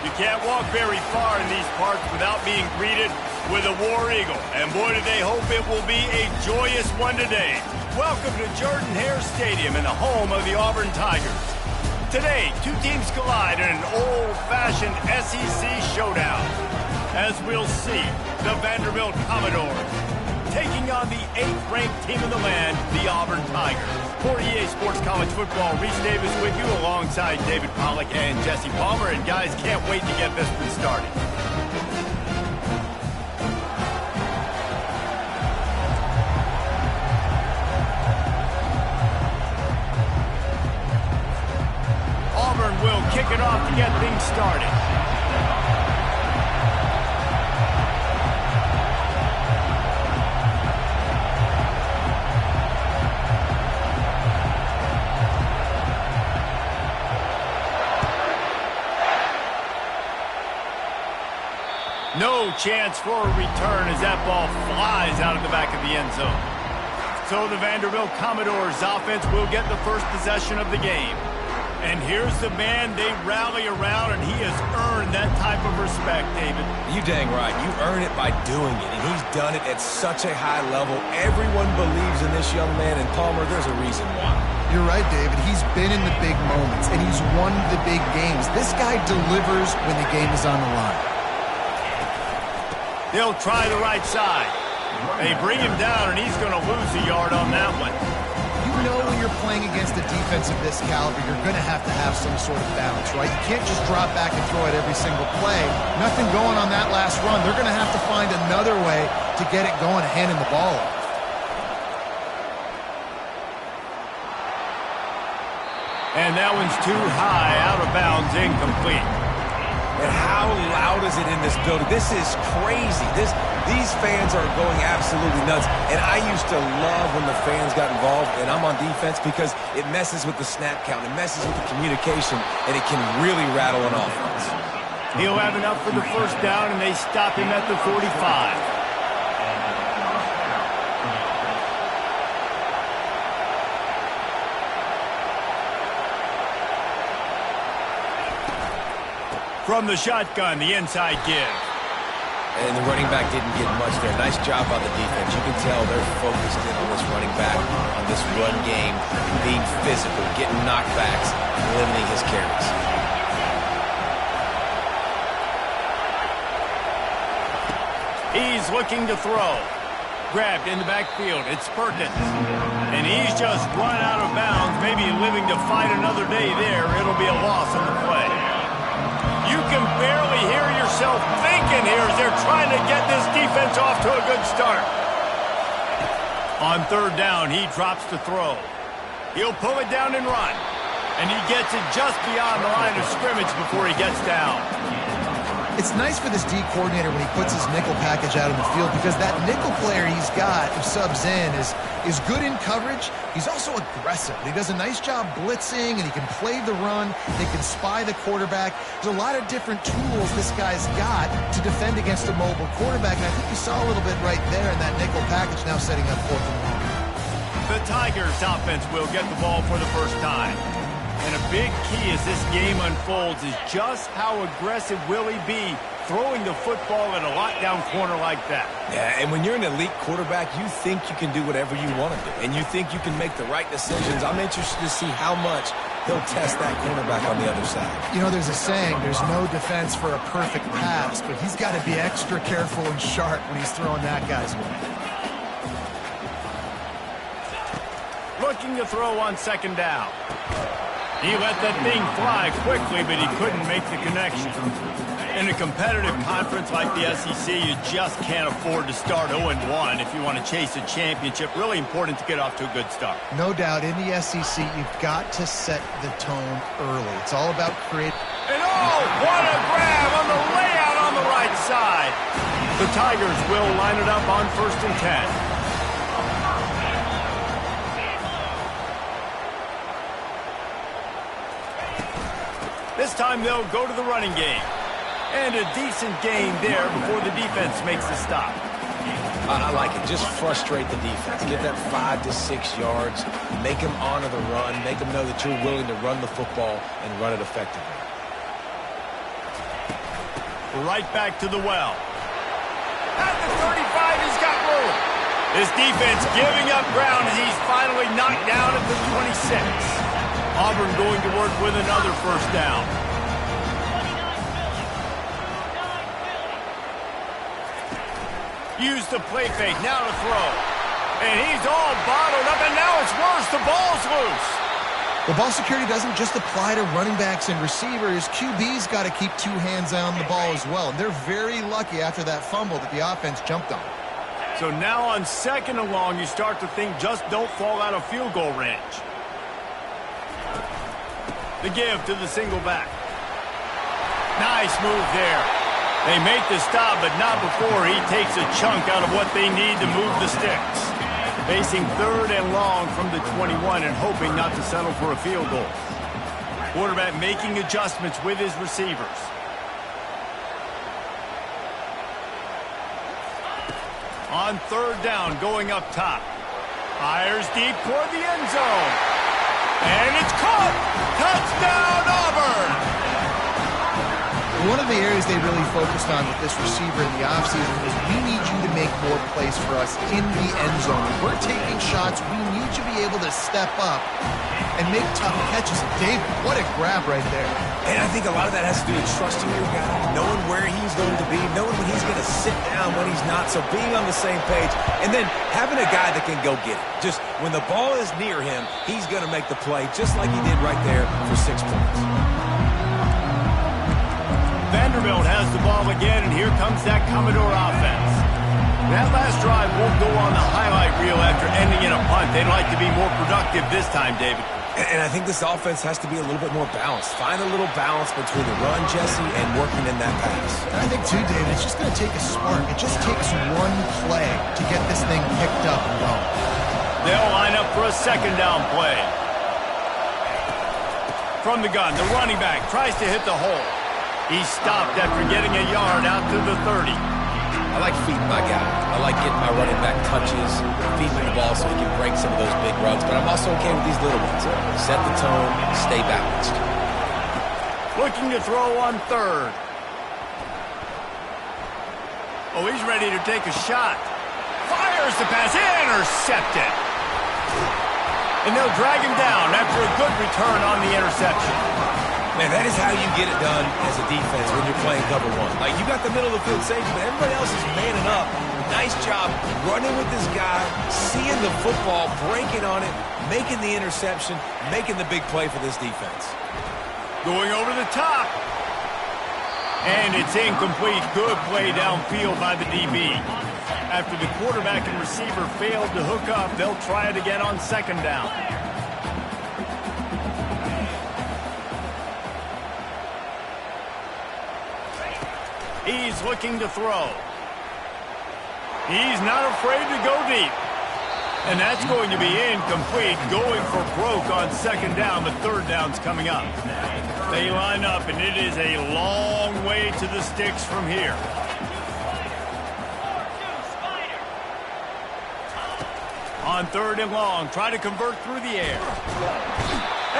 You can't walk very far in these parts without being greeted with a War Eagle. And boy, do they hope it will be a joyous one today. Welcome to Jordan-Hare Stadium and the home of the Auburn Tigers. Today, two teams collide in an old-fashioned SEC showdown. As we'll see, the Vanderbilt Commodores taking on the 8th-ranked team in the land, the Auburn Tigers. For EA Sports College Football, Reese Davis with you alongside David Pollack and Jesse Palmer. And guys, can't wait to get this one started. Auburn will kick it off to get things started. No chance for a return as that ball flies out of the back of the end zone. So the Vanderbilt Commodores offense will get the first possession of the game. And here's the man they rally around, and he has earned that type of respect, David. You dang right. You earn it by doing it, and he's done it at such a high level. Everyone believes in this young man, and Palmer, there's a reason why. You're right, David. He's been in the big moments, and he's won the big games. This guy delivers when the game is on the line. They'll try the right side. They bring him down, and he's going to lose a yard on that one. You know when you're playing against a defense of this caliber, you're going to have some sort of balance, right? You can't just drop back and throw it every single play. Nothing going on that last run. They're going to have to find another way to get it going and handing the ball off. And that one's too high, out of bounds, incomplete. And how loud is it in this building? This is crazy. These fans are going absolutely nuts. And I used to love when the fans got involved, and I'm on defense because it messes with the snap count. It messes with the communication, and it can really rattle an offense. He'll have enough for the first down, and they stop him at the 45. From the shotgun, the inside give. And the running back didn't get much there. Nice job by the defense. You can tell they're focused in on this running back, on this run game, being physical, getting knockbacks, limiting his carries. He's looking to throw. Grabbed in the backfield. It's Perkins. And he's just run out of bounds, maybe living to fight another day there. It'll be a loss on the play. You can barely hear yourself thinking here as they're trying to get this defense off to a good start. On third down, he drops to throw. He'll pull it down and run. And he gets it just beyond the line of scrimmage before he gets down. It's nice for this D coordinator when he puts his nickel package out in the field because that nickel player he's got who subs in is good in coverage. He's also aggressive. He does a nice job blitzing, and he can play the run. They can spy the quarterback. There's a lot of different tools this guy's got to defend against a mobile quarterback, and I think you saw a little bit right there in that nickel package now setting up fourth and long. The Tigers offense will get the ball for the first time. And a big key as this game unfolds is just how aggressive will he be throwing the football in a lockdown corner like that. Yeah, and when you're an elite quarterback, you think you can do whatever you want to do. And you think you can make the right decisions. I'm interested to see how much he'll test that cornerback on the other side. You know, there's a saying, there's no defense for a perfect pass, but he's got to be extra careful and sharp when he's throwing that guy's way. Looking to throw on second down. He let that thing fly quickly, but he couldn't make the connection. In a competitive conference like the SEC, you just can't afford to start 0-1 if you want to chase a championship. Really important to get off to a good start. No doubt, in the SEC, you've got to set the tone early. It's all about creating. And oh, what a grab on the layout on the right side. The Tigers will line it up on 1st and 10. This time they'll go to the running game. And a decent gain there before the defense makes the stop. I like it. Just frustrate the defense. Get that 5 to 6 yards. Make them honor the run. Make them know that you're willing to run the football and run it effectively. Right back to the well. At the 35, he's got room. This defense giving up ground as he's finally knocked down at the 26. Auburn going to work with another first down. Use the play fake, now to throw. And he's all bottled up, and now it's worse. The ball's loose. The ball security doesn't just apply to running backs and receivers. QB's got to keep two hands on the ball as well. And they're very lucky after that fumble that the offense jumped on. So now on 2nd and long, you start to think just don't fall out of field goal range. The give to the single back. Nice move there. They make the stop, but not before he takes a chunk out of what they need to move the sticks. Facing 3rd and long from the 21 and hoping not to settle for a field goal. Quarterback making adjustments with his receivers. On 3rd down, going up top. Fires deep toward the end zone. And it's caught! Touchdown, Auburn! One of the areas they really focused on with this receiver in the offseason was we need you to make more plays for us in the end zone. If we're taking shots, we need you to be able to step up and make tough catches. David, what a grab right there. And I think a lot of that has to do with trusting your guy, knowing where he's going to be, knowing when he's going to sit down, when he's not. So being on the same page, and then having a guy that can go get it. Just when the ball is near him, he's going to make the play, just like he did right there for 6 points. Vanderbilt has the ball again, and here comes that Commodore offense. That last drive won't go on the highlight reel after ending in a punt. They'd like to be more productive this time, David. And I think this offense has to be a little bit more balanced. Find a little balance between the run, Jesse, and working in that pass. And I think, too, David, it's just going to take a spark. It just takes one play to get this thing picked up and going. They'll line up for a 2nd down play. From the gun, the running back tries to hit the hole. He stopped after getting a yard out to the 30. I like feeding my guy. I like getting my running back touches, feeding him the ball so he can break some of those big runs. But I'm also okay with these little ones. Set the tone, stay balanced. Looking to throw on 3rd. Oh, he's ready to take a shot. Fires the pass, intercepted. And they'll drag him down after a good return on the interception. Man, that is how you get it done as a defense when you're playing cover 1. Like, you got the middle of the field safety, but everybody else is manning up. Nice job running with this guy, seeing the football, breaking on it, making the interception, making the big play for this defense. Going over the top. And it's incomplete. Good play downfield by the DB. After the quarterback and receiver failed to hook up, they'll try it again on 2nd down. He's looking to throw. He's not afraid to go deep. And that's going to be incomplete. Going for broke on 2nd down. The 3rd down's coming up. They line up, and it is a long way to the sticks from here. On 3rd and long, try to convert through the air.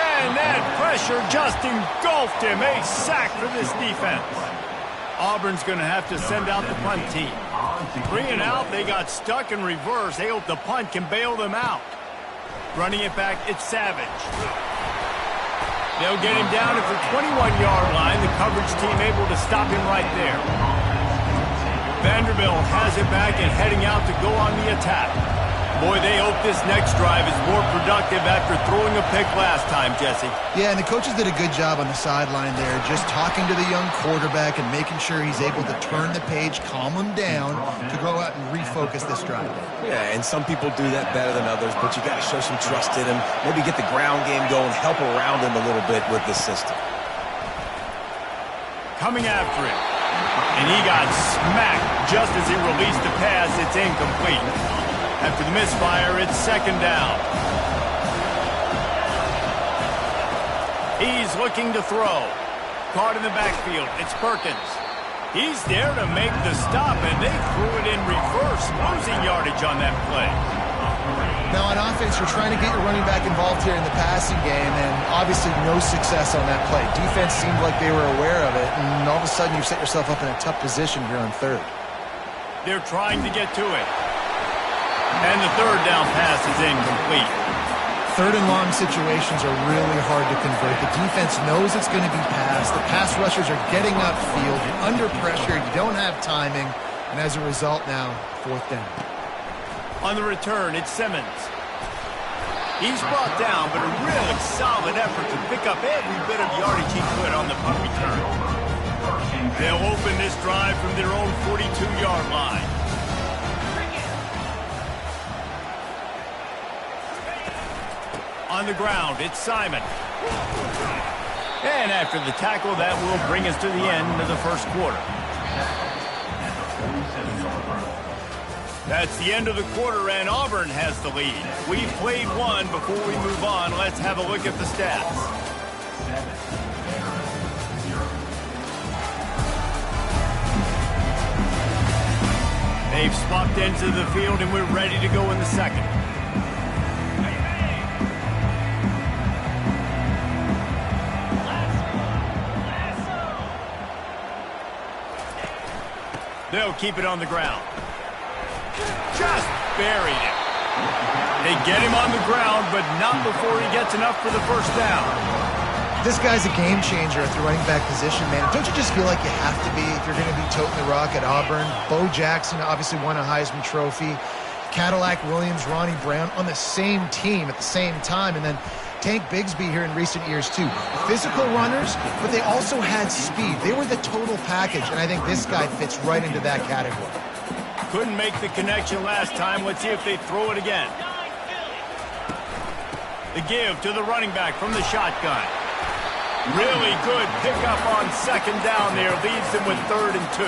And that pressure just engulfed him. A sack for this defense. Auburn's going to have to send out the punt team. Bringing out, they got stuck in reverse. They hope the punt can bail them out. Running it back, it's Savage. They'll get him down at the 21-yard line. The coverage team able to stop him right there. Vanderbilt has it back and heading out to go on the attack. Boy, they hope this next drive is more productive after throwing a pick last time, Jesse. Yeah, and the coaches did a good job on the sideline there, just talking to the young quarterback and making sure he's able to turn the page, calm him down, to go out and refocus this drive. Yeah, and some people do that better than others, but you got to show some trust in him, maybe get the ground game going, help around him a little bit with this system. Coming after him, and he got smacked just as he released the pass. It's incomplete. After the misfire, it's 2nd down. He's looking to throw. Caught in the backfield. It's Perkins. He's there to make the stop, and they threw it in reverse, losing yardage on that play. Now, on offense, you're trying to get your running back involved here in the passing game, and obviously no success on that play. Defense seemed like they were aware of it, and all of a sudden you've set yourself up in a tough position here on third. They're trying to get to it. And the third down pass is incomplete. Third and long situations are really hard to convert. The defense knows it's going to be passed. The pass rushers are getting upfield. You're under pressure. You don't have timing. And as a result now, fourth down. On the return, it's Simmons. He's brought down, but a really solid effort to pick up every bit of yardage he could on the punt return. They'll open this drive from their own 42-yard line. On the ground, it's Simon. And after the tackle, that will bring us to the end of the first quarter. That's the end of the quarter, and Auburn has the lead. We've played one. Before we move on, let's have a look at the stats. They've swapped ends of the field, and we're ready to go in the second. They'll keep it on the ground. Just buried him. They get him on the ground, but not before he gets enough for the first down. This guy's a game changer at the running back position, man. Don't you just feel like you have to be if you're going to be toting the rock at Auburn? Bo Jackson obviously won a Heisman Trophy. Cadillac Williams, Ronnie Brown on the same team at the same time. And then Tank Bigsby here in recent years, too. Physical runners, but they also had speed. They were the total package, and I think this guy fits right into that category. Couldn't make the connection last time. Let's see if they throw it again. The give to the running back from the shotgun. Really good pickup on second down there. Leaves them with 3rd and 2.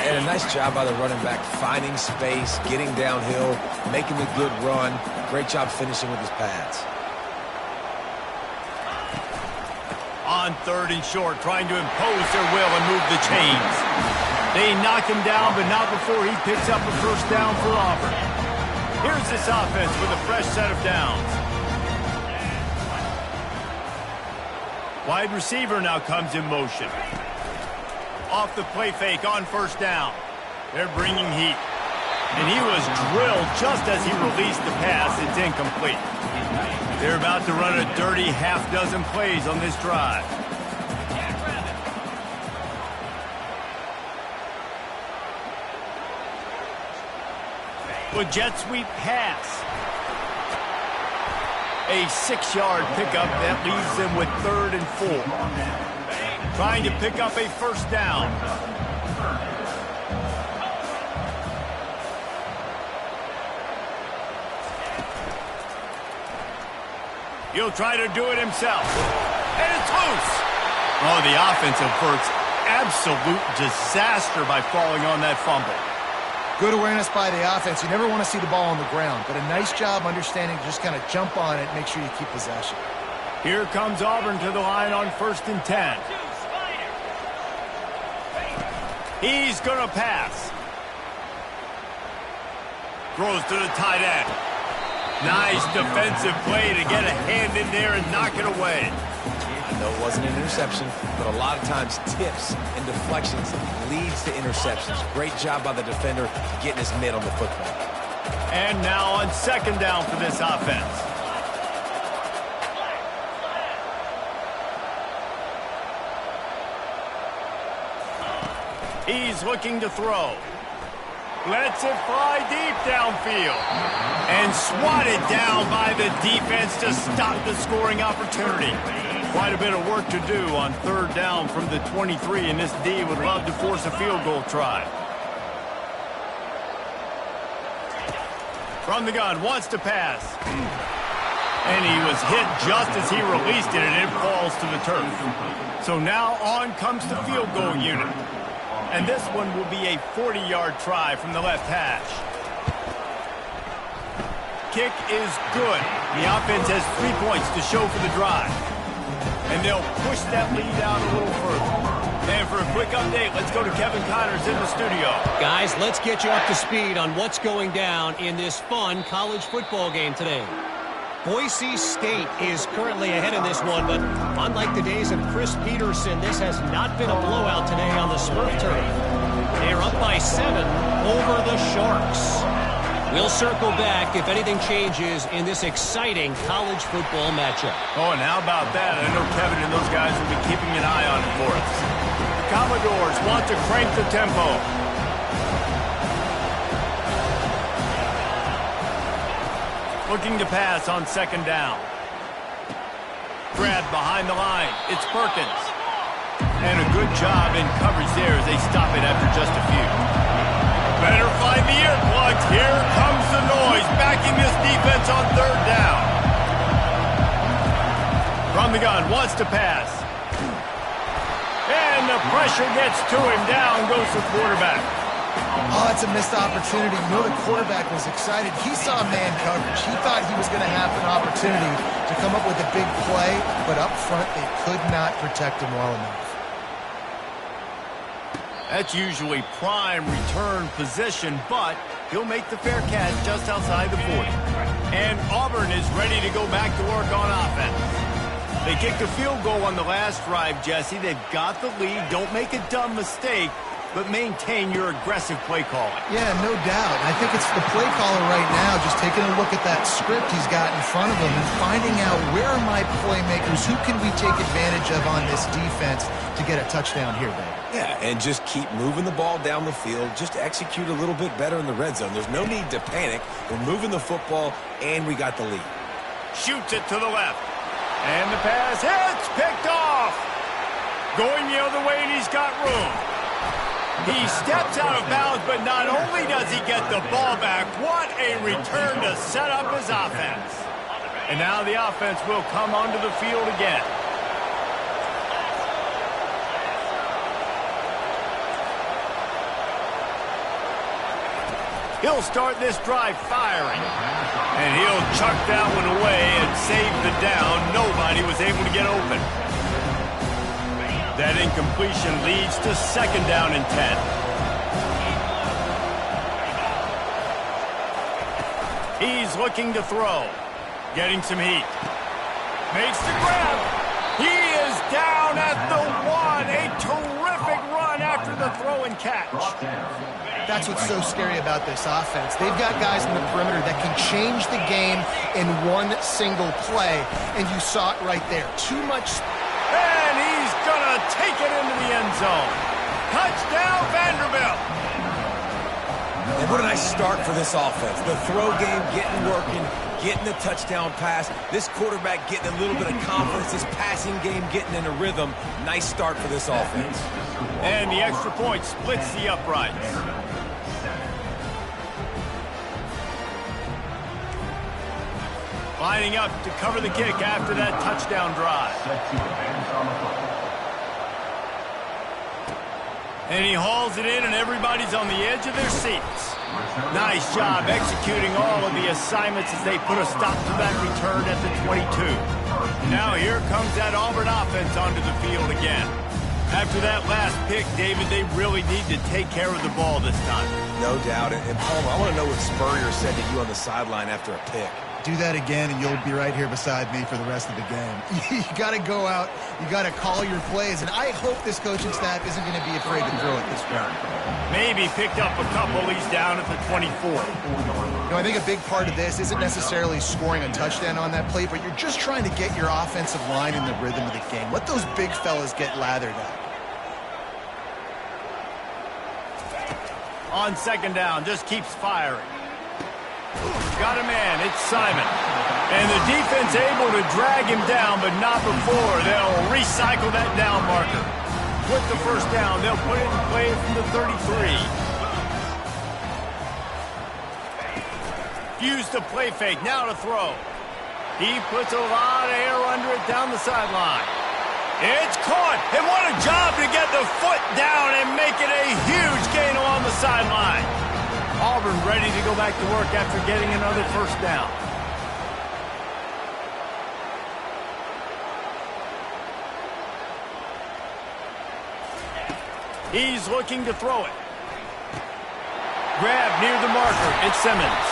And a nice job by the running back, finding space, getting downhill, making a good run. Great job finishing with his pads. On 3rd and short, trying to impose their will and move the chains. They knock him down, but not before he picks up a first down for Auburn. Here's this offense with a fresh set of downs. Wide receiver now comes in motion. Off the play fake on first down. They're bringing heat. And he was drilled just as he released the pass. It's incomplete. They're about to run a dirty half-dozen plays on this drive. With jet sweep pass. A 6-yard pickup that leaves them with 3rd and 4. Trying to pick up a first down. He'll try to do it himself. And it's loose. Oh, the offense averts absolute disaster by falling on that fumble. Good awareness by the offense. You never want to see the ball on the ground, but a nice job understanding to just kind of jump on it, make sure you keep possession. Here comes Auburn to the line on 1st and 10. He's going to pass. Throws to the tight end. Nice defensive play to get a hand in there and knock it away. I know it wasn't an interception, but a lot of times tips and deflections leads to interceptions. Great job by the defender getting his mitt on the football. And now on 2nd down for this offense. He's looking to throw. Lets it fly deep downfield. And swatted down by the defense to stop the scoring opportunity. Quite a bit of work to do on 3rd down from the 23, and this D would love to force a field goal try. From the gun, wants to pass. And he was hit just as he released it, and it falls to the turf. So now on comes the field goal unit. And this one will be a 40-yard try from the left hash. Kick is good. The offense has 3 points to show for the drive. And they'll push that lead out a little further. And for a quick update. Let's go to Kevin Connors in the studio. Guys, let's get you up to speed on what's going down in this fun college football game today. Boise State is currently ahead in this one, but unlike the days of Chris Peterson, this has not been a blowout today on the Smurf turf. They are up by 7 over the Sharks. We'll circle back if anything changes in this exciting college football matchup. Oh, and how about that? I know Kevin and those guys will be keeping an eye on it for us. The Commodores want to crank the tempo. Looking to pass on second down. Grab behind the line. It's Perkins. And a good job in coverage there as they stop it after just a few. Better find the earplugs. Here comes the noise, backing this defense on third down. From the gun, wants to pass. And the pressure gets to him. Down goes the quarterback. Oh, it's a missed opportunity. You know the quarterback was excited. He saw man coverage. He thought he was going to have an opportunity to come up with a big play, but up front they could not protect him well enough. That's usually prime return position, but he'll make the fair catch just outside the 40. And Auburn is ready to go back to work on offense. They kicked a field goal on the last drive, Jesse. They've got the lead. Don't make a dumb mistake, but maintain your aggressive play calling. Yeah, no doubt. I think it's the play caller right now just taking a look at that script he's got in front of him and finding out where are my playmakers, who can we take advantage of on this defense to get a touchdown here, baby. Yeah, and just keep moving the ball down the field. Just execute a little bit better in the red zone. There's no need to panic. We're moving the football, and we got the lead. Shoots it to the left. And the pass hits, picked off. Going the other way, and he's got room. He steps out of bounds, but not only does he get the ball back, what a return to set up his offense. And now the offense will come onto the field again. He'll start this drive firing. And he'll chuck that one away and save the down. Nobody was able to get open. That incompletion leads to second down and 10. He's looking to throw. Getting some heat. Makes the grab. He is down at the 1. A terrific run after the throw and catch. That's what's so scary about this offense. They've got guys in the perimeter that can change the game in one single play, and you saw it right there. Too much. And he's going to take it into the end zone. Touchdown, Vanderbilt. And what a nice start for this offense. The throw game getting working, getting the touchdown pass. This quarterback getting a little bit of confidence. This passing game getting in a rhythm. Nice start for this offense. And the extra point splits the uprights. Lining up to cover the kick after that touchdown drive. And he hauls it in, and everybody's on the edge of their seats. Nice job executing all of the assignments as they put a stop to that return at the 22. Now here comes that Auburn offense onto the field again. After that last pick, David, they really need to take care of the ball this time. No doubt. And Palmer, I want to know what Spurrier said to you on the sideline after a pick. Do that again, and you'll be right here beside me for the rest of the game. You got to go out. You got to call your plays, and I hope this coaching staff isn't going to be afraid to throw it this round. Maybe picked up a couple. He's down at the 24. You know, I think a big part of this isn't necessarily scoring a touchdown on that play, but you're just trying to get your offensive line in the rhythm of the game. Let those big fellas get lathered up. On second down, just keeps firing. Got a man, it's Simon. And the defense able to drag him down, but not before. They'll recycle that down marker. With the first down, they'll put it in play from the 33. Fuse the play fake, now to throw. He puts a lot of air under it down the sideline. It's caught, and what a job to get the foot down and make it a huge gain along the sideline. Auburn ready to go back to work after getting another first down. He's looking to throw it. Grab near the marker. It's Simmons.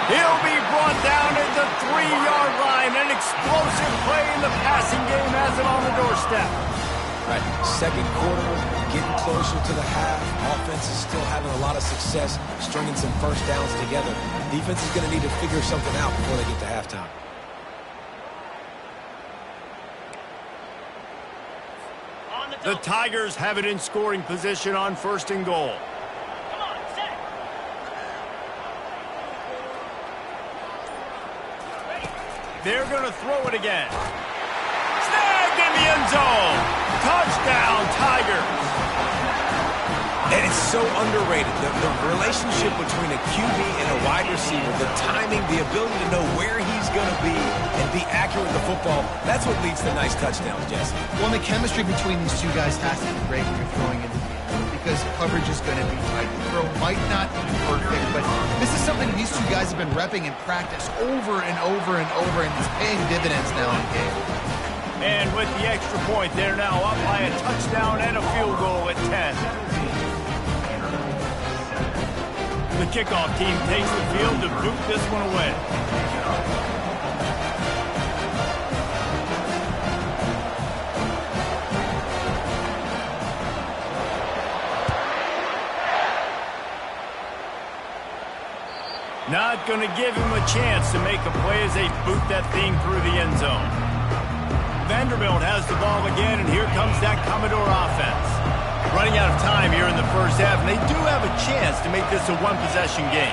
He'll be brought down at the 3-yard line. An explosive play in the passing game has him on the doorstep. Right, second quarter, getting closer to the half. Offense is still having a lot of success stringing some first downs together. Defense is going to need to figure something out before they get to halftime. The Tigers have it in scoring position on 1st and goal. They're going to throw it again. Snagged in the end zone. Touchdown, Tigers. And it's so underrated. The relationship between a QB and a wide receiver, the timing, the ability to know where he's going to be and be accurate with the football, that's what leads to nice touchdowns, Jesse. Well, and the chemistry between these two guys has to be great when you're throwing into the end because coverage is going to be tight. The throw might not be perfect, but this is something these two guys have been repping in practice over and over and over, and it's paying dividends now in game. And with the extra point, they're now up by a touchdown and a field goal at 10. The kickoff team takes the field to boot this one away. Not going to give him a chance to make a play as they boot that thing through the end zone. Vanderbilt has the ball again, and here comes that Commodore offense. Running out of time here in the first half, and they do have a chance to make this a one-possession game.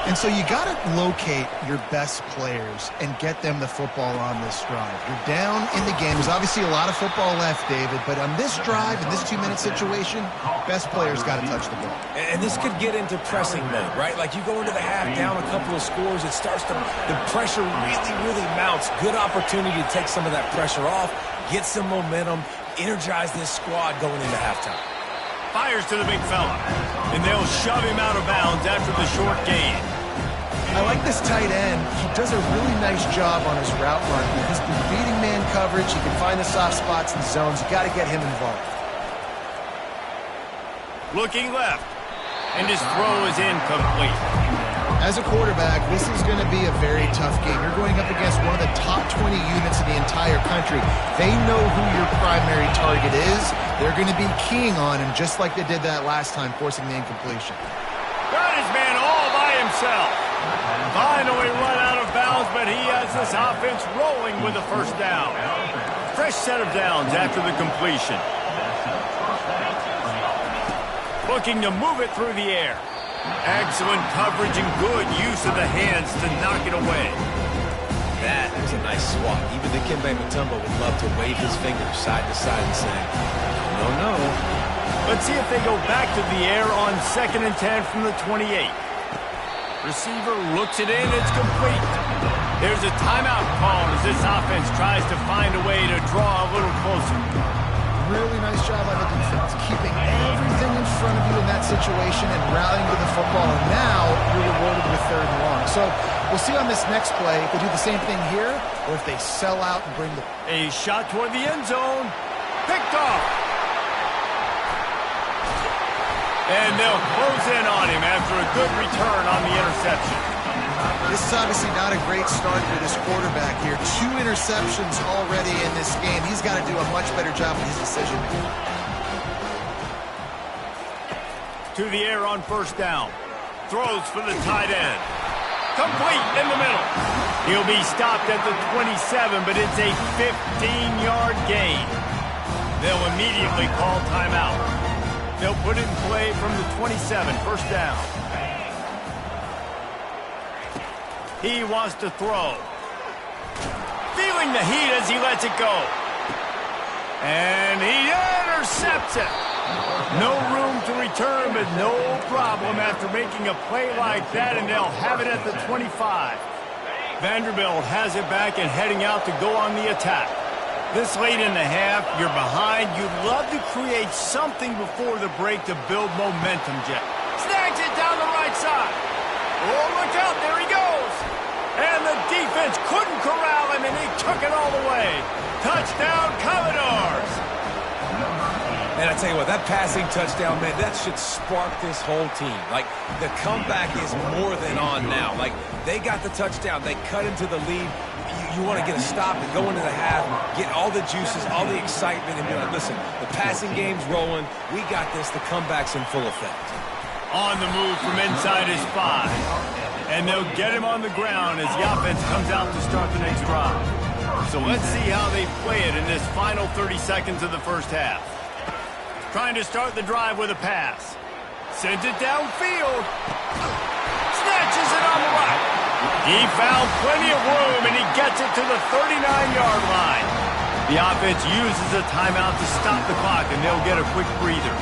And so you got to locate your best players and get them the football on this drive. You're down in the game. There's obviously a lot of football left, David, but on this drive, in this 2-minute situation, best players got to touch the ball. And this could get into pressing mode, right? Like you go into the half down a couple of scores, it starts to, the pressure really mounts. Good opportunity to take some of that pressure off, get some momentum, energize this squad going into halftime. Fires to the big fella, and they'll shove him out of bounds after the short gain. I like this tight end. He does a really nice job on his route run because through beating man coverage, he can find the soft spots and zones. You got to get him involved. Looking left, and his throw is incomplete. As a quarterback, this is going to be a very tough game. You're going up against one of the top 20 units in the entire country. They know who your primary target is. They're going to be keying on him just like they did that last time, forcing the incompletion. Got his man all by himself. Finally run out of bounds, but he has this offense rolling with a first down. Fresh set of downs after the completion. Looking to move it through the air. Excellent coverage and good use of the hands to knock it away. That is a nice swat. Even the Dikembe Mutombo would love to wave his fingers side to side and say, no. Let's see if they go back to the air on 2nd and 10 from the 28. Receiver looks it in, it's complete. There's a timeout called as this offense tries to find a way to draw a little closer. Really nice job on the defense, keeping everything in front of you in that situation and rallying to the football. And now you're rewarded with 3rd and long. So we'll see on this next play if they do the same thing here or if they sell out and bring the... A shot toward the end zone. Picked off. And they'll close in on him after a good return on the interception. This is obviously not a great start for this quarterback here. 2 interceptions already in this game. He's got to do a much better job with his decision-making. To the air on 1st down. Throws for the tight end. Complete in the middle. He'll be stopped at the 27, but it's a 15-yard gain. They'll immediately call timeout. They'll put it in play from the 27, 1st down. He wants to throw. Feeling the heat as he lets it go. And he intercepts it. No room to return, but no problem after making a play like that, and they'll have it at the 25. Vanderbilt has it back and heading out to go on the attack. This late in the half, you're behind. You'd love to create something before the break to build momentum, Jeff. Snags it down the right side. Oh, look out, there he goes. And the defense couldn't corral him, and he took it all the way. Touchdown, Commodores. And I tell you what, that passing touchdown, man, that should spark this whole team. Like, the comeback is more than on now. Like, they got the touchdown. They cut into the lead. You want to get a stop and go into the half, get all the juices, all the excitement, and be like, listen, the passing game's rolling. We got this. The comeback's in full effect. On the move from inside his 5. And they'll get him on the ground as the offense comes out to start the next drive. So let's see how they play it in this final 30 seconds of the first half. Trying to start the drive with a pass. Sends it downfield. Snatches it on the right. He found plenty of room, and he gets it to the 39-yard line. The offense uses a timeout to stop the clock, and they'll get a quick breather.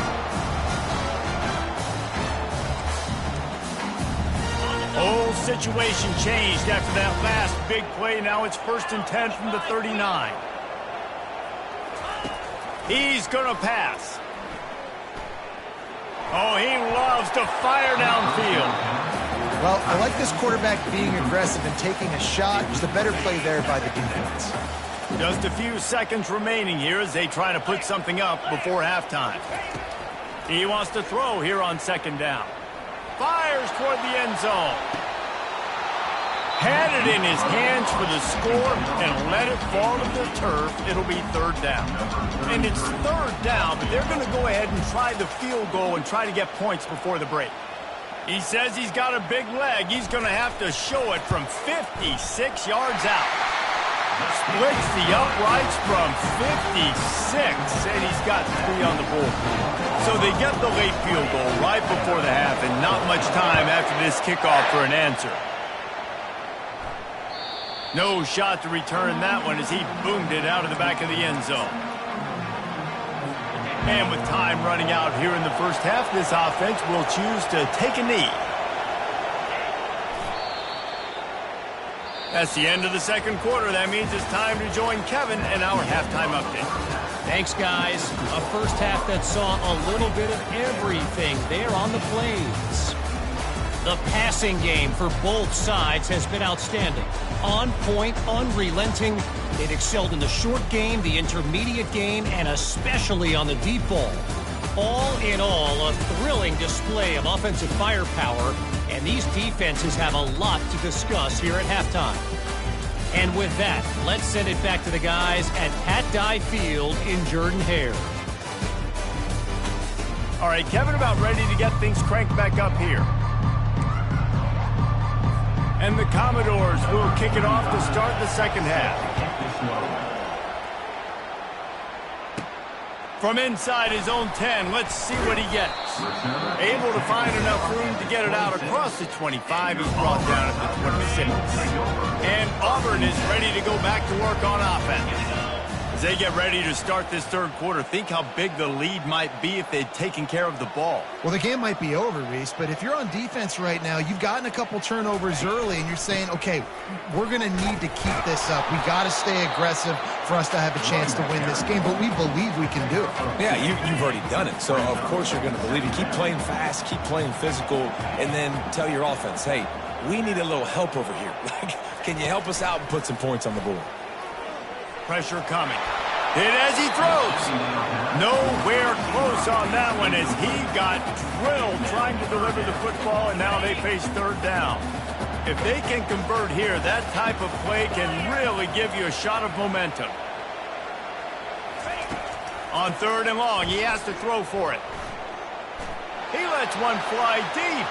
Whole situation changed after that last big play. Now it's 1st and 10 from the 39. He's going to pass. Oh, he loves to fire downfield. Well, I like this quarterback being aggressive and taking a shot. Just a better play there by the defense. Just a few seconds remaining here as they try to put something up before halftime. He wants to throw here on 2nd down. Fires toward the end zone. Had it in his hands for the score and let it fall to the turf. It'll be 3rd down. And it's 3rd down, but they're going to go ahead and try the field goal and try to get points before the break. He says he's got a big leg. He's going to have to show it from 56 yards out. Splits the uprights from 56, and he's got 3 on the board. So they get the late field goal right before the half, and not much time after this kickoff for an answer. No shot to return that one as he boomed it out of the back of the end zone. And with time running out here in the first half, this offense will choose to take a knee. That's the end of the 2nd quarter. That means it's time to join Kevin and our halftime update. Thanks, guys. A first half that saw a little bit of everything there on the plains. The passing game for both sides has been outstanding. On point, unrelenting. They've excelled in the short game, the intermediate game, and especially on the deep ball. All in all, a thrilling display of offensive firepower, and these defenses have a lot to discuss here at halftime. And with that, let's send it back to the guys at Pat Dye Field in Jordan-Hare. All right, Kevin, about ready to get things cranked back up here. And the Commodores will kick it off to start the 2nd half. From inside his own 10, let's see what he gets. Able to find enough room to get it out across the 25. He's brought down at the 26. And Auburn is ready to go back to work on offense. As they get ready to start this 3rd quarter, think how big the lead might be if they'd taken care of the ball. Well, the game might be over, Reese, but if you're on defense right now, you've gotten a couple turnovers early, and you're saying, okay, we're going to need to keep this up. We got to stay aggressive for us to have a chance to win this game, but we believe we can do it. Yeah, you've already done it, so of course you're going to believe it. Keep playing fast, keep playing physical, and then tell your offense, hey, we need a little help over here. Can you help us out and put some points on the board? Pressure coming. Hit as he throws. Nowhere close on that one as he got drilled trying to deliver the football, and now they face 3rd down. If they can convert here, that type of play can really give you a shot of momentum. On 3rd and long, he has to throw for it. He lets one fly deep.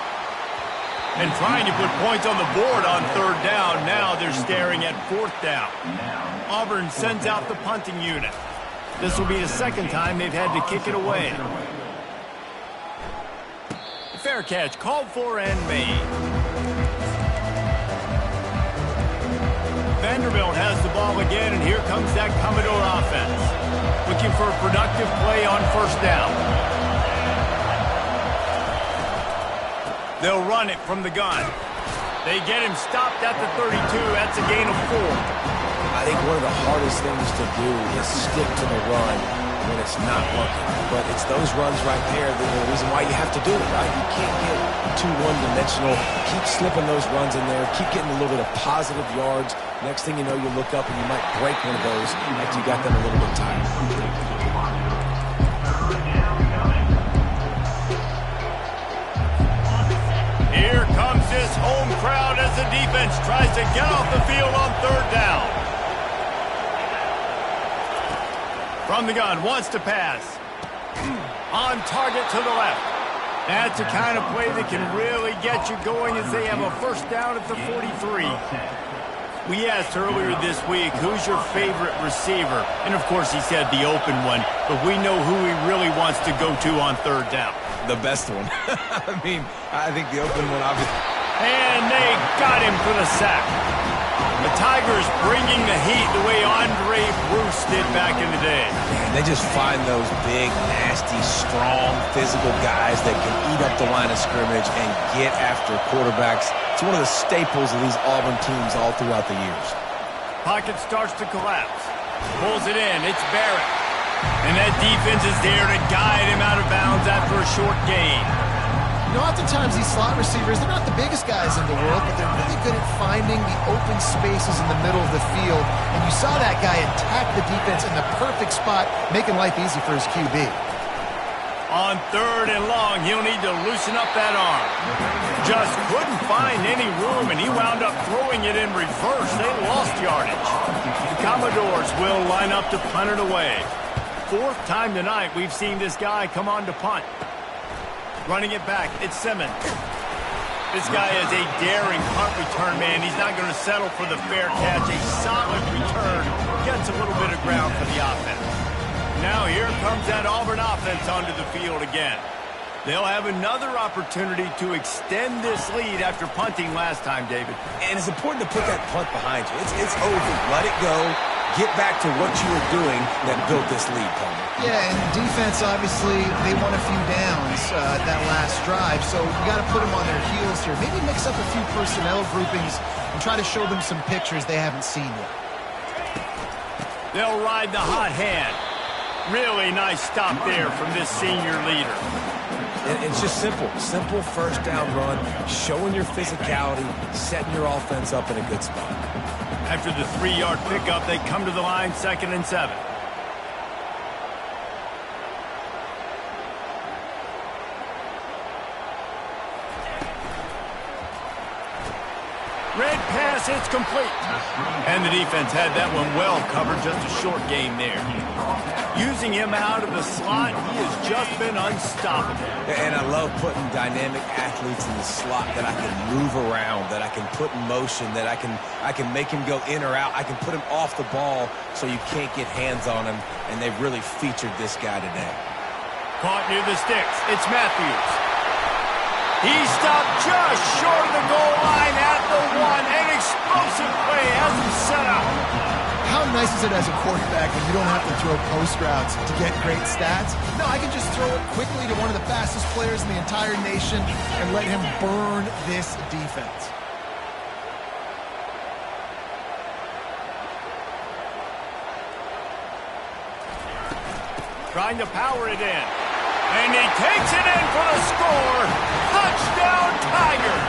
And trying to put points on the board on 3rd down. Now they're staring at 4th down. Auburn sends out the punting unit. This will be the 2nd time they've had to kick it away. Fair catch called for and made. Vanderbilt has the ball again, and here comes that Commodore offense. Looking for a productive play on 1st down. They'll run it from the gun. They get him stopped at the 32. That's a gain of 4. I think one of the hardest things to do is stick to the run when it's not working. But it's those runs right there that are the reason why you have to do it, right? You can't get too one-dimensional. Keep slipping those runs in there. Keep getting a little bit of positive yards. Next thing you know, you look up and you might break one of those after you got them a little bit tired. to get off the field on third down. From the gun, wants to pass. On target to the left. That's the kind of play that can really get you going as they have a first down at the 43. We asked earlier this week, who's your favorite receiver? And, of course, he said the open one, but we know who he really wants to go to on third down. The best one. I think the open one, obviously. And they got him for the sack. The Tigers bringing the heat the way Andre Bruce did back in the day. Man, they just find those big, nasty, strong, physical guys that can eat up the line of scrimmage and get after quarterbacks. It's one of the staples of these Auburn teams all throughout the years. Pocket starts to collapse. Pulls it in. It's Barrett. And that defense is there to guide him out of bounds after a short gain. You know, oftentimes these slot receivers, they're not the biggest guys in the world, but they're really good at finding the open spaces in the middle of the field. And you saw that guy attack the defense in the perfect spot, making life easy for his QB. On third and long, he'll need to loosen up that arm. Just couldn't find any room, and he wound up throwing it in reverse. They lost yardage. The Commodores will line up to punt it away. Fourth time tonight we've seen this guy come on to punt. Running it back, it's Simmons. This guy is a daring punt return man. He's not going to settle for the fair catch. A solid return gets a little bit of ground for the offense. Now here comes that Auburn offense onto the field again. They'll have another opportunity to extend this lead after punting last time, David. And it's important to put that punt behind you. It's over. Let it go. Get back to what you were doing that built this lead, Coleman. Yeah, and defense, obviously, they won a few downs that last drive, so you got to put them on their heels here. Maybe mix up a few personnel groupings and try to show them some pictures they haven't seen yet. They'll ride the hot hand. Really nice stop there from this senior leader. It's just simple. Simple first down run, showing your physicality, setting your offense up in a good spot. After the 3-yard pickup, they come to the line, 2nd and 7. Red pass, it's complete. And the defense had that one well covered, just a short gain there. Using him out of the slot, he has just been unstoppable. And I love putting dynamic athletes in the slot that I can move around, that I can put in motion, that I can make him go in or out. I can put him off the ball so you can't get hands on him, and they've really featured this guy today. Caught near the sticks. It's Matthews. He stopped just short of the goal line at the 1. An explosive play has him set up. How nice is it as a quarterback when you don't have to throw post routes to get great stats? No, I can just throw it quickly to one of the fastest players in the entire nation and let him burn this defense. Trying to power it in. And he takes it in for the score. Touchdown, Tigers.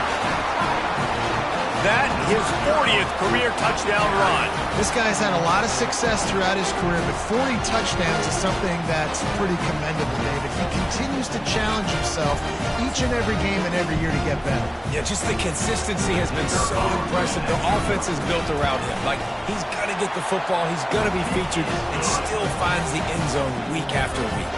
That his 40th career touchdown run. This guy's had a lot of success throughout his career, but 40 touchdowns is something that's pretty commendable, David. He continues to challenge himself each and every game and every year to get better. Yeah, just the consistency has been so impressive. The offense is built around him. Like, he's going to get the football, he's going to be featured, and still finds the end zone week after week.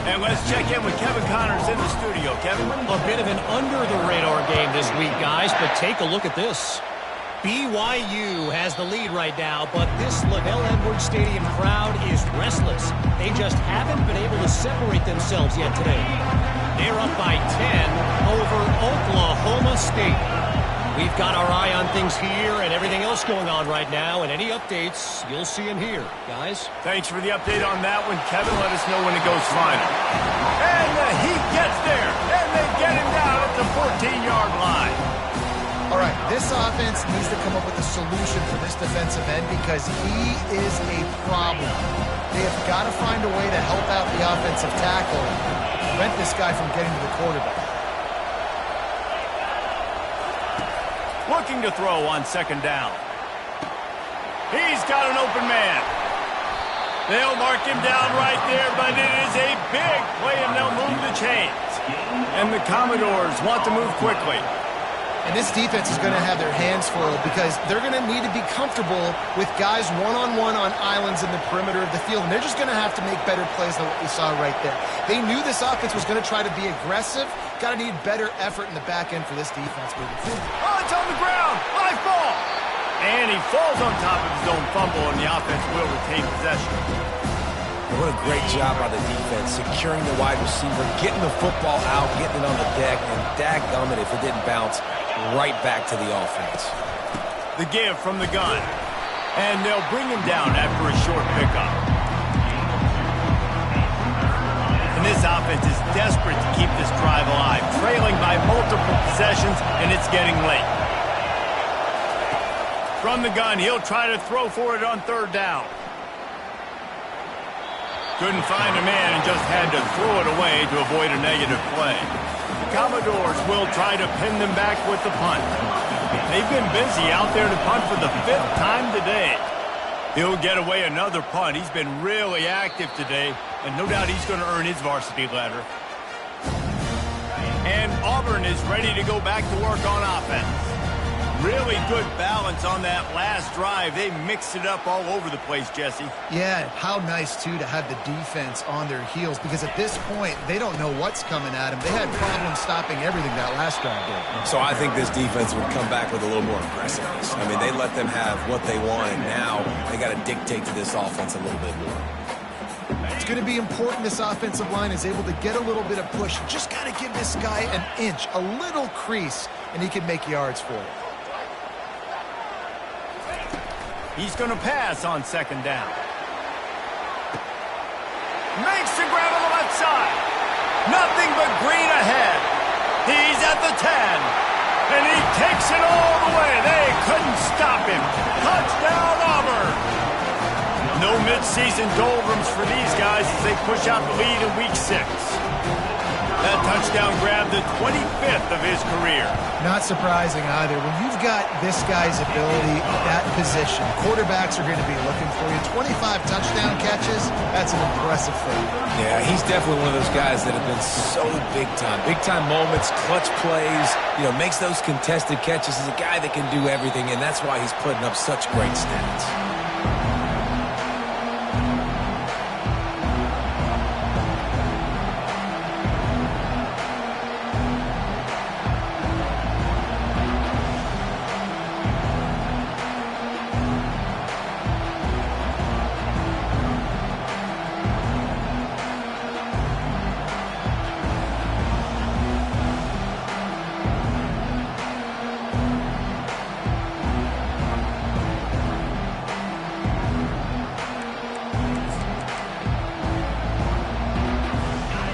And let's check in with Kevin Connors in the studio. Kevin? A bit of an under-the-radar game this week, guys, but take a look at this. BYU has the lead right now, but this LaVell Edwards Stadium crowd is restless. They just haven't been able to separate themselves yet today. They're up by 10 over Oklahoma State. We've got our eye on things here and everything else going on right now, and any updates, you'll see them here, guys. Thanks for the update on that one, Kevin. Let us know when it goes final. And the Heat gets there, and they get him down at the 14-yard line. All right, this offense needs to come up with a solution for this defensive end because he is a problem. They have got to find a way to help out the offensive tackle and prevent this guy from getting to the quarterback. Looking to throw on 2nd down. He's got an open man. They'll mark him down right there, but it is a big play, and they'll move the chains. And the Commodores want to move quickly. And this defense is going to have their hands full because they're going to need to be comfortable with guys one-on-one on islands in the perimeter of the field. And they're just going to have to make better plays than what we saw right there. They knew this offense was going to try to be aggressive. Got to need better effort in the back end for this defense moving forward. Oh, it's on the ground. Live ball. And he falls on top of his own fumble, and the offense will retain possession. What a great job by the defense, securing the wide receiver, getting the football out, getting it on the deck, and dadgummit if it didn't bounce right back to the offense. The give from the gun. And they'll bring him down after a short pickup. And this offense is desperate to keep this drive alive, trailing by multiple possessions, and it's getting late. From the gun, he'll try to throw for it on third down. Couldn't find a man and just had to throw it away to avoid a negative play. The Commodores will try to pin them back with the punt. They've been busy out there to punt for the 5th time today. He'll get away another punt. He's been really active today, and no doubt he's going to earn his varsity letter. And Auburn is ready to go back to work on offense. Really good balance on that last drive. They mixed it up all over the place, Jesse. Yeah, how nice, too, to have the defense on their heels because at this point, they don't know what's coming at them. They had problems stopping everything that last drive did. So I think this defense would come back with a little more aggressiveness. I mean, they let them have what they want, and now they got to dictate to this offense a little bit more. It's going to be important this offensive line is able to get a little bit of push. Just got to give this guy an inch, a little crease, and he can make yards for it. He's going to pass on second down. Makes the grab on the left side. Nothing but green ahead. He's at the 10. And he takes it all the way. They couldn't stop him. Touchdown, Auburn. No midseason doldrums for these guys as they push out the lead in Week 6. That touchdown grabbed the 25th of his career. Not surprising either. When you've got this guy's ability at that position, quarterbacks are going to be looking for you. 25 touchdown catches, that's an impressive thing. Yeah, he's definitely one of those guys that have been so big time. Big time moments, clutch plays, makes those contested catches. He's a guy that can do everything, and that's why he's putting up such great stats.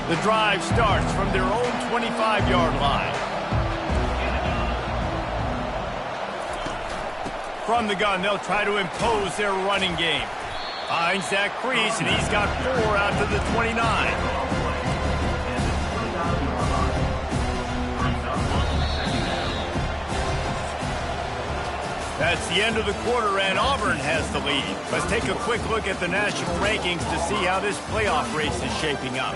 The drive starts from their own 25-yard line. From the gun, they'll try to impose their running game. Finds that crease, and he's got 4 out to the 29. That's the end of the quarter, and Auburn has the lead. Let's take a quick look at the national rankings to see how this playoff race is shaping up.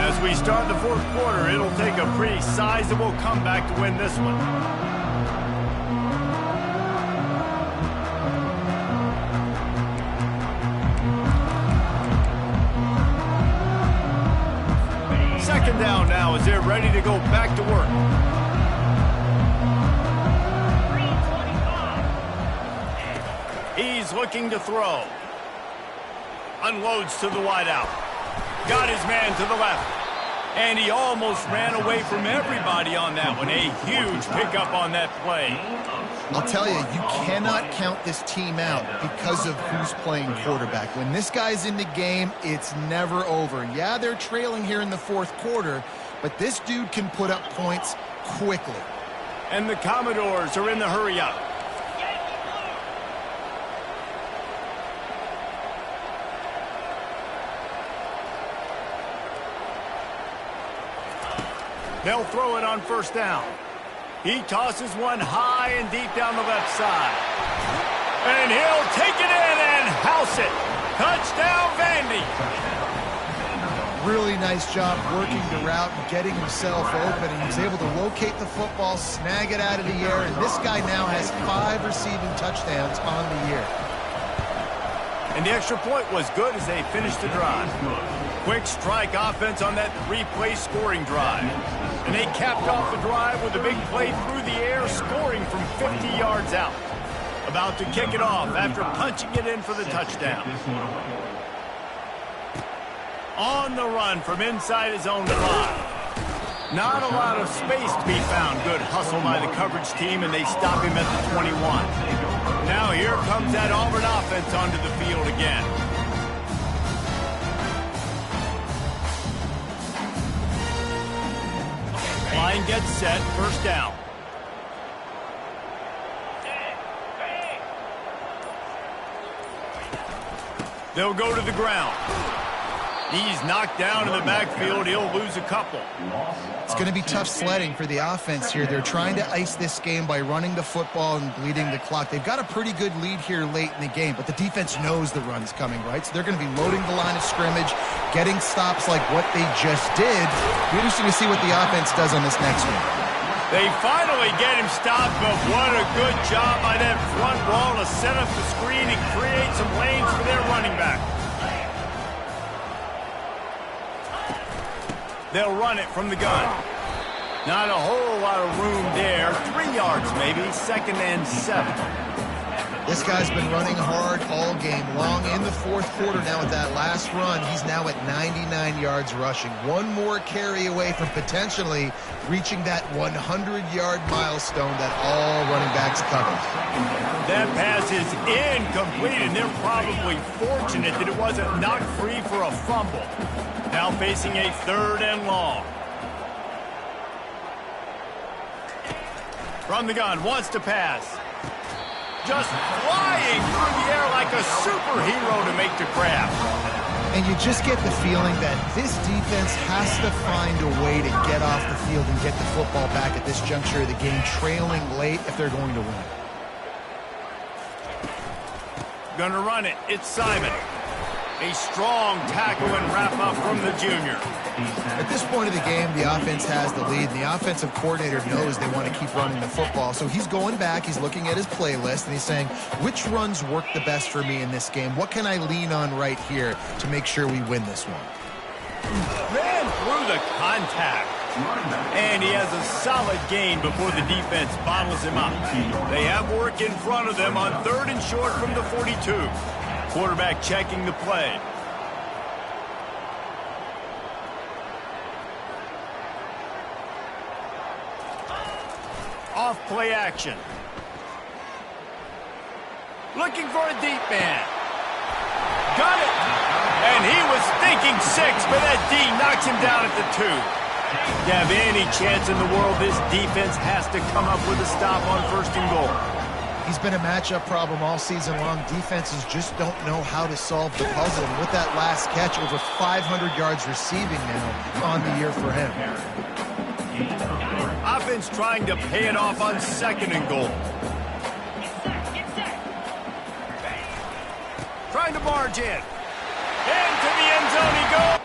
As we start the 4th quarter, it'll take a pretty sizable comeback to win this one. Second down now as they're ready to go back to work. He's looking to throw. Unloads to the wideout. Got his man to the left. And he almost ran away from everybody on that one. A huge pickup on that play. I'll tell you, you cannot count this team out because of who's playing quarterback. When this guy's in the game, it's never over. Yeah, they're trailing here in the 4th quarter, but this dude can put up points quickly. And the Commodores are in the hurry-up. They'll throw it on first down. He tosses one high and deep down the left side. And he'll take it in and house it. Touchdown, Vandy. Really nice job working the route and getting himself open. And he was able to locate the football, snag it out of the air, and this guy now has 5 receiving touchdowns on the year. And the extra point was good as they finished the drive. Quick strike offense on that 3-play scoring drive. And they capped off the drive with a big play through the air, scoring from 50 yards out. About to kick it off after punching it in for the touchdown. On the run from inside his own 5. Not a lot of space to be found. Good hustle by the coverage team, and they stop him at the 21. Now here comes that Auburn offense onto the field again. Line gets set, first down. They'll go to the ground. He's knocked down in the backfield. He'll lose a couple. It's going to be tough sledding for the offense here. They're trying to ice this game by running the football and bleeding the clock. They've got a pretty good lead here late in the game, but the defense knows the run's coming, right? So they're going to be loading the line of scrimmage, getting stops like what they just did. It'll be interesting to see what the offense does on this next one. They finally get him stopped, but what a good job by that front wall to set up the screen and create some lanes for their running back. They'll run it from the gun. Not a whole lot of room there. 3 yards maybe, 2nd and 7. This guy's been running hard all game long. In the 4th quarter now with that last run, he's now at 99 yards rushing. One more carry away from potentially reaching that 100-yard milestone that all running backs cover. That pass is incomplete, and they're probably fortunate that it wasn't knocked free for a fumble. Now facing a 3rd and long. From the gun, wants to pass. Just flying through the air like a superhero to make the grab. And you just get the feeling that this defense has to find a way to get off the field and get the football back at this juncture of the game, trailing late if they're going to win. Gonna run it. It's Simon. A strong tackle and wrap-up from the junior. At this point of the game, the offense has the lead. The offensive coordinator knows they want to keep running the football. So he's going back, he's looking at his playlist, and he's saying, which runs work the best for me in this game? What can I lean on right here to make sure we win this one? Ran through the contact. And he has a solid gain before the defense bottles him up. They have work in front of them on 3rd and short from the 42. Quarterback checking the play. Off play action. Looking for a deep man. Got it. And he was thinking 6, but that D knocks him down at the 2. To have any chance in the world, this defense has to come up with a stop on 1st and goal. He's been a matchup problem all season long. Defenses just don't know how to solve the puzzle. And with that last catch, over 500 yards receiving now on the year for him. Offense trying to pay it off on 2nd and goal. Trying to barge in. Into the end zone he goes.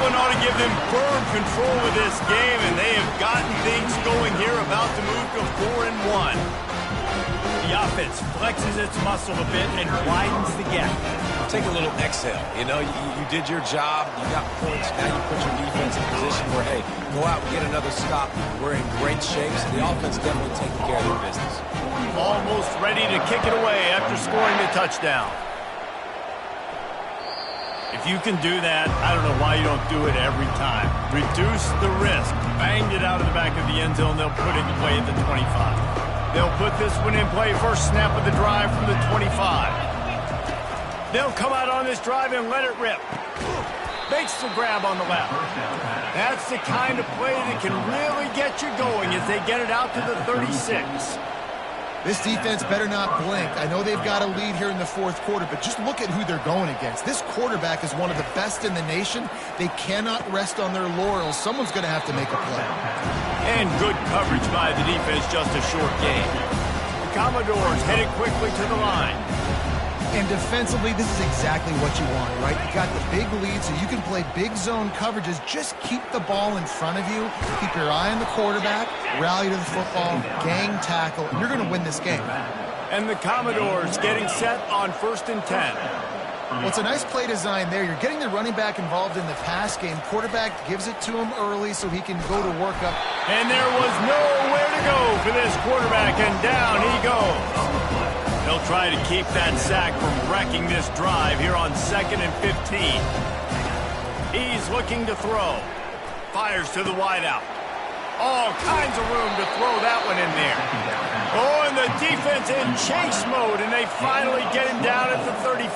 one ought to give them firm control of this game, and they have gotten things going here, about to move to 4-1. The offense flexes its muscle a bit and widens the gap. Take a little exhale. You know, you did your job. You got points. Now you put your defense in a position where, hey, go out and get another stop. We're in great shape, so the offense definitely taking care of their business. Almost ready to kick it away after scoring the touchdown. If you can do that, I don't know why you don't do it every time. Reduce the risk. Banged it out of the back of the end zone. They'll put it away at the 25. They'll put this one in play. First snap of the drive from the 25. They'll come out on this drive and let it rip. Makes the grab on the left. That's the kind of play that can really get you going as they get it out to the 36. This defense better not blink. I know they've got a lead here in the fourth quarter, but just look at who they're going against. This quarterback is one of the best in the nation. They cannot rest on their laurels. Someone's going to have to make a play. And good coverage by the defense, just a short gain. The Commodores headed quickly to the line. And defensively, this is exactly what you want, right? You got the big lead, so you can play big zone coverages. Just keep the ball in front of you. Keep your eye on the quarterback. Rally to the football. Gang tackle. And you're going to win this game. And the Commodores getting set on 1st and 10. Well, it's a nice play design there. You're getting the running back involved in the pass game. Quarterback gives it to him early so he can go to work up. And there was nowhere to go for this quarterback, and down he goes. They'll try to keep that sack from wrecking this drive here on 2nd and 15. He's looking to throw. Fires to the wideout. All kinds of room to throw that one in there. Oh, and the defense in chase mode, and they finally get him down at the 35.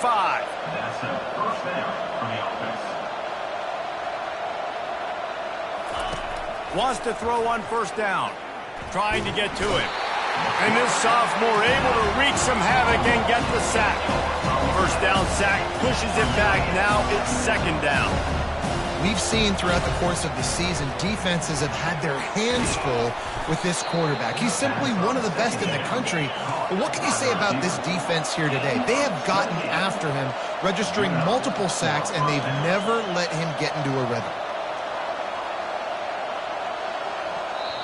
Wants to throw on 1st down. Trying to get to it. And this sophomore able to wreak some havoc and get the sack. 1st down sack, pushes it back. Now it's 2nd down. We've seen throughout the course of the season, defenses have had their hands full with this quarterback. He's simply one of the best in the country. But what can you say about this defense here today? They have gotten after him, registering multiple sacks, and they've never let him get into a rhythm.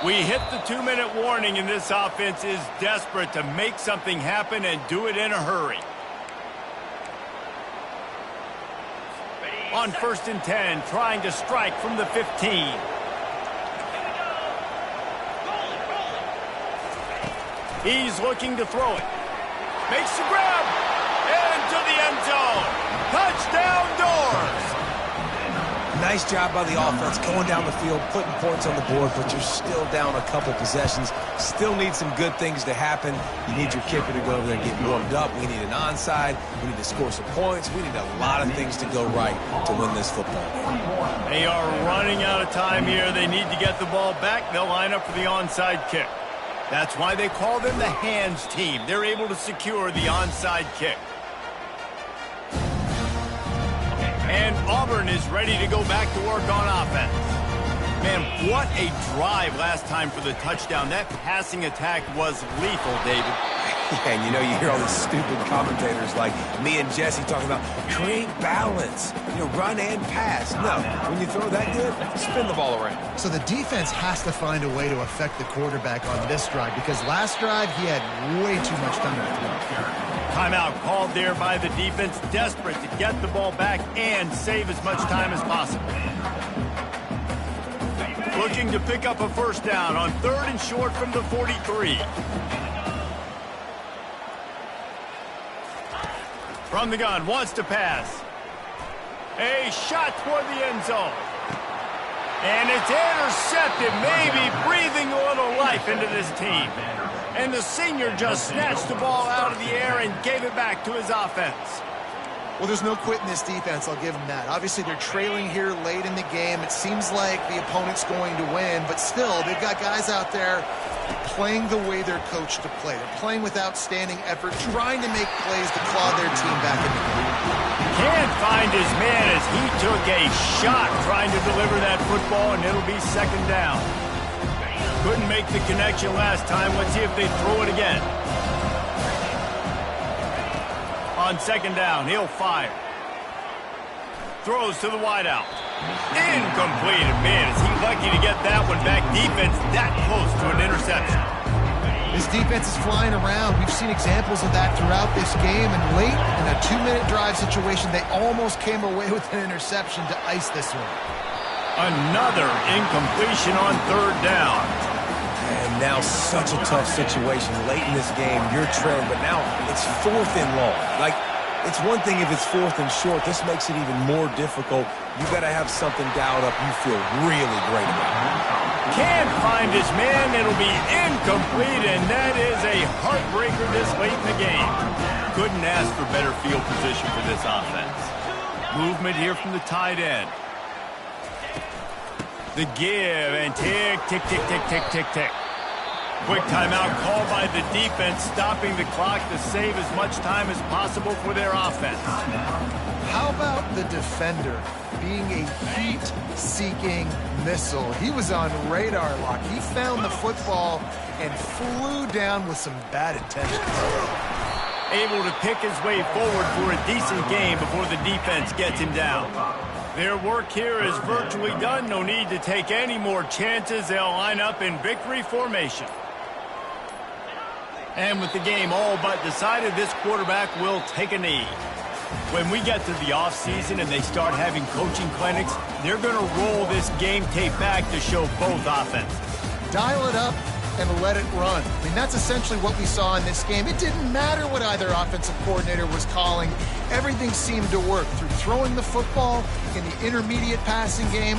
We hit the 2-minute warning, and this offense is desperate to make something happen and do it in a hurry. On 1st and 10, trying to strike from the 15. He's looking to throw it. Makes the grab. Into the end zone. Touchdown Doors. Nice job by the offense going down the field, putting points on the board, but you're still down a couple possessions. Still need some good things to happen. You need your kicker to go over there and get warmed up. We need an onside. We need to score some points. We need a lot of things to go right to win this football game. They are running out of time here. They need to get the ball back. They'll line up for the onside kick. That's why they call them the hands team. They're able to secure the onside kick. And Auburn is ready to go back to work on offense. Man, what a drive last time for the touchdown. That passing attack was lethal, David. Yeah, and you know, you hear all these stupid commentators like me and Jesse talking about create balance, run and pass. No, when you throw that good, spin the ball around. So the defense has to find a way to affect the quarterback on this drive, because last drive he had way too much time to throw. Timeout called there by the defense, desperate to get the ball back and save as much time as possible. Looking to pick up a 1st down on 3rd and short from the 43. From the gun, wants to pass. A shot toward the end zone. And it's intercepted, maybe breathing a little life into this team. And the senior just snatched the ball out of the air and gave it back to his offense. Well, there's no quit in this defense, I'll give them that. Obviously, they're trailing here late in the game. It seems like the opponent's going to win, but still, they've got guys out there playing the way they're coached to play. They're playing with outstanding effort, trying to make plays to claw their team back in the game. Can't find his man as he took a shot trying to deliver that football, and it'll be 2nd down. Couldn't make the connection last time. Let's see if they throw it again. On 2nd down, he'll fire. Throws to the wideout. Incomplete. Man, is he lucky to get that one back. Defense that close to an interception. This defense is flying around. We've seen examples of that throughout this game, and late in a 2-minute drive situation, they almost came away with an interception to ice this one. Another incompletion on third down. And now such a tough situation late in this game. You're trailing, but now it's 4th and long. Like, it's one thing if it's 4th and short. This makes it even more difficult. You got to have something dialed up you feel really great about. Can't find his man. It'll be incomplete, and that is a heartbreaker this late in the game. Couldn't ask for better field position for this offense. Movement here from the tight end. The give, and tick, tick, tick, tick, tick, tick, tick. Quick timeout called by the defense, stopping the clock to save as much time as possible for their offense. How about the defender being a heat-seeking missile? He was on radar lock. He found the football and flew down with some bad intentions. Able to pick his way forward for a decent game before the defense gets him down. Their work here is virtually done. No need to take any more chances. They'll line up in victory formation. And with the game all but decided, this quarterback will take a knee. When we get to the offseason and they start having coaching clinics, they're going to roll this game tape back to show both offenses. Dial it up and let it run. I mean, that's essentially what we saw in this game. It didn't matter what either offensive coordinator was calling. Everything seemed to work through throwing the football in the intermediate passing game.